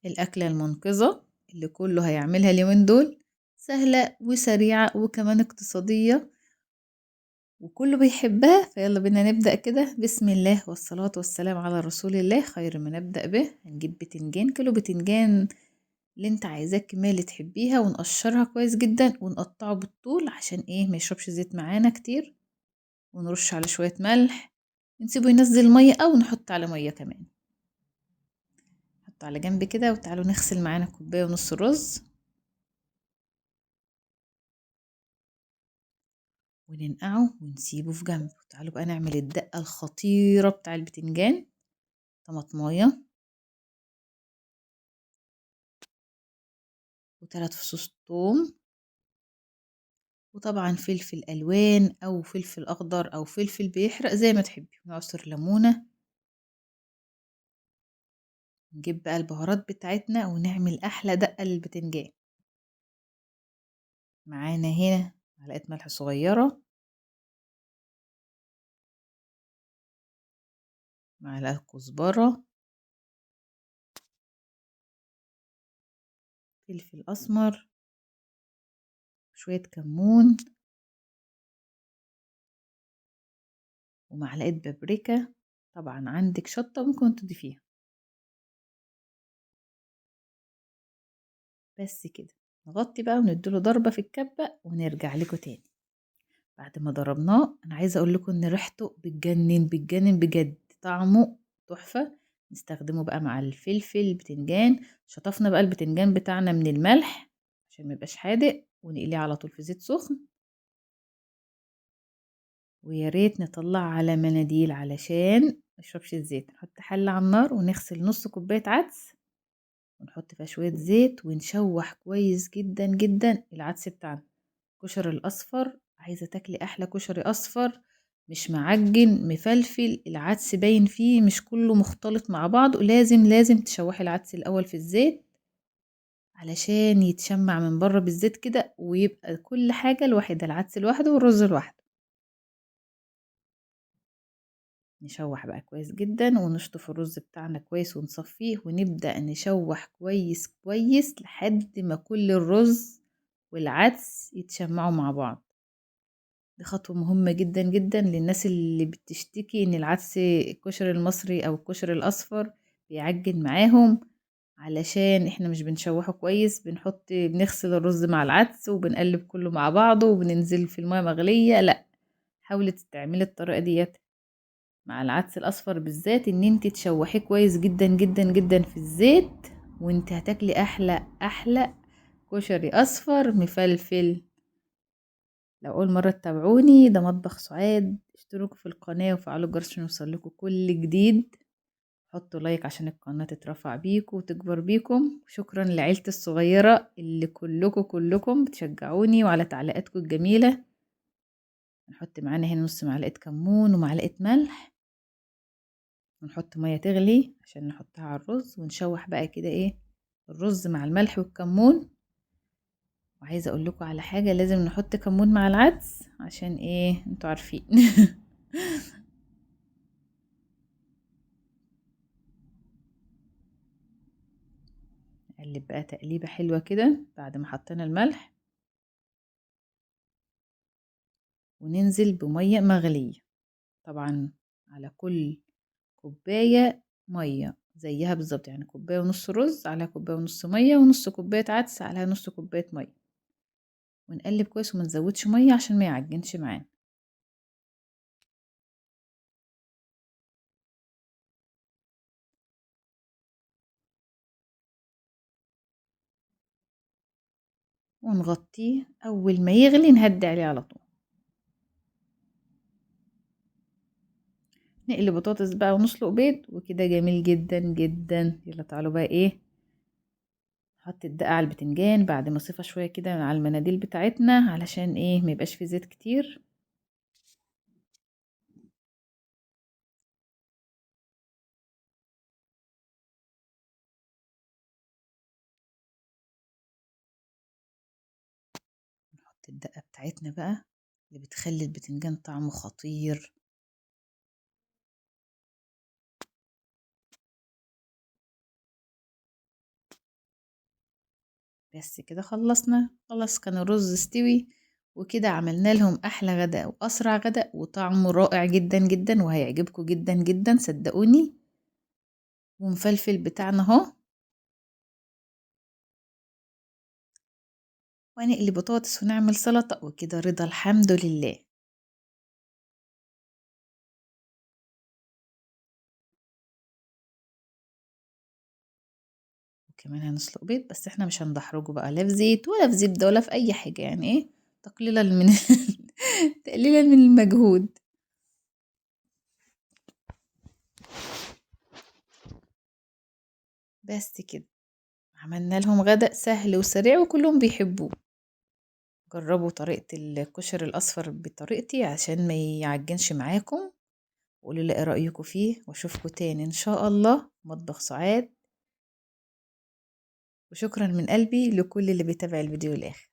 الأكلة المنقذة اللي كله هيعملها اليومين دول، سهلة وسريعة وكمان اقتصادية وكله بيحبها. فيلا بينا نبدأ كده. بسم الله والصلاة والسلام على رسول الله. خير ما نبدأ به، هنجيب بتنجان، كيلو بتنجان اللي انت عايزاه، الكمية اللي تحبيها، ونقشرها كويس جدا ونقطعه بالطول عشان ايه ما يشربش زيت معانا كتير، ونرش على شوية ملح، نسيبه ينزل مية او نحط على مية كمان. نحط على جنب كده، وتعالوا نغسل معانا كوباية ونص رز وننقعه ونسيبه في جنب. تعالوا بقى نعمل الدقة الخطيرة بتاع البتنجان. طماطماية و3 فصوص توم، وطبعا فلفل ألوان أو فلفل أخضر أو فلفل بيحرق زي ما تحبي، ونعصر ليمونة. نجيب بقى البهارات بتاعتنا ونعمل أحلى دقة للبتنجان. معانا هنا معلقة ملح صغيرة، معلقة كزبرة، فلفل أسمر، شوية كمون، ومعلقة بابريكا. طبعا عندك شطة ممكن تضيفيها. بس كده، نغطي بقى ونديله ضربة في الكبة ونرجع لكم تاني. بعد ما ضربناه، انا عايزة اقول لكم ان ريحته بتجنن بتجنن بجد، طعمه تحفة. نستخدمه بقى مع الفلفل البتنجان. شطفنا بقى البتنجان بتاعنا من الملح عشان ما يبقاش حادق، ونقليه على طول في زيت سخن. ويا ريت نطلع على مناديل علشان ما يشربش الزيت. نحط حلة على النار ونغسل نص كوباية عدس، ونحط فيها شوية زيت ونشوح كويس جدا جدا العدس بتاعنا. كشر الأصفر، عايزة تاكلي أحلى كشري أصفر، مش معجن مفلفل، العدس باين فيه مش كله مختلط مع بعض. لازم تشوحي العدس الأول في الزيت علشان يتشمع من بره بالزيت كده، ويبقى كل حاجة لوحدها، العدس لوحده والرز لوحده. نشوح بقى كويس جدا ونشطف الرز بتاعنا كويس ونصفيه، ونبدأ نشوح كويس كويس لحد ما كل الرز والعدس يتشمعوا مع بعض. دي خطوة مهمة جدا جدا للناس اللي بتشتكي ان العدس الكشري المصري او الكشري الاصفر بيعجن معاهم، علشان احنا مش بنشوحه كويس. بنغسل الرز مع العدس وبنقلب كله مع بعضه وبننزل في الماء مغلية. لا، حاولي تعملي الطريقة ديت مع العدس الاصفر بالذات، ان انت تشوحيه كويس جدا جدا جدا في الزيت، وانت هتاكلي احلى احلى كشري اصفر مفلفل. لو اول مره تتابعوني، ده مطبخ سعاد. اشتركوا في القناه وفعلوا الجرس عشان يوصلكوا كل جديد. حطوا لايك عشان القناه تترفع بيكم وتكبر بيكم. شكرا لعيلتي الصغيره اللي كلكم بتشجعوني وعلى تعليقاتكم الجميله. نحط معانا هنا نص معلقه كمون ومعلقه ملح، ونحط ميه تغلي عشان نحطها على الرز، ونشوح بقى كده ايه الرز مع الملح والكمون. وعايزه اقول لكم على حاجه، لازم نحط كمون مع العدس عشان ايه انتوا عارفين. نقلب بقى تقليبه حلوه كده بعد ما حطينا الملح، وننزل بميه مغليه. طبعا على كل كوبايه ميه زيها بالظبط، يعني كوبايه ونص رز على كوبايه ونص ميه، ونص كوبايه عدس على نص كوبايه ميه. ونقلب كويس وما نزودش ميه عشان ما يعجنش معانا. ونغطيه، اول ما يغلي نهدي عليه على طول. نقلي بطاطس بقى ونسلق بيض وكده جميل جدا جدا. يلا تعالوا بقى ايه، نحط الدقة على البتنجان بعد ما صفى شوية كده على المناديل بتاعتنا علشان ايه ما يبقاش فيه زيت كتير. نحط الدقة بتاعتنا بقى اللي بتخلي البتنجان طعمه خطير. بس كده خلصنا، خلاص كان الرز استوي. وكده عملنا لهم احلى غداء واسرع غداء وطعمه رائع جدا جدا وهيعجبكم جدا جدا صدقوني. ومفلفل بتاعنا اهو. وهنقلي بطاطس ونعمل سلطة وكده رضا الحمد لله. وكمان هنسلق بيض، بس احنا مش هندحرجه بقى لا في زيت ولا في زبدة ولا في اي حاجة، يعني ايه تقليلا من تقليلا من المجهود. بس كده عملنا لهم غداء سهل وسريع وكلهم بيحبوه. جربوا طريقة الكشري الأصفر بطريقتي عشان ما يعجنش معاكم، وقولوا لي ايه رأيكم فيه، واشوفكم تاني ان شاء الله مطبخ سعاد. وشكرا من قلبي لكل اللي بيتابع الفيديو للآخر.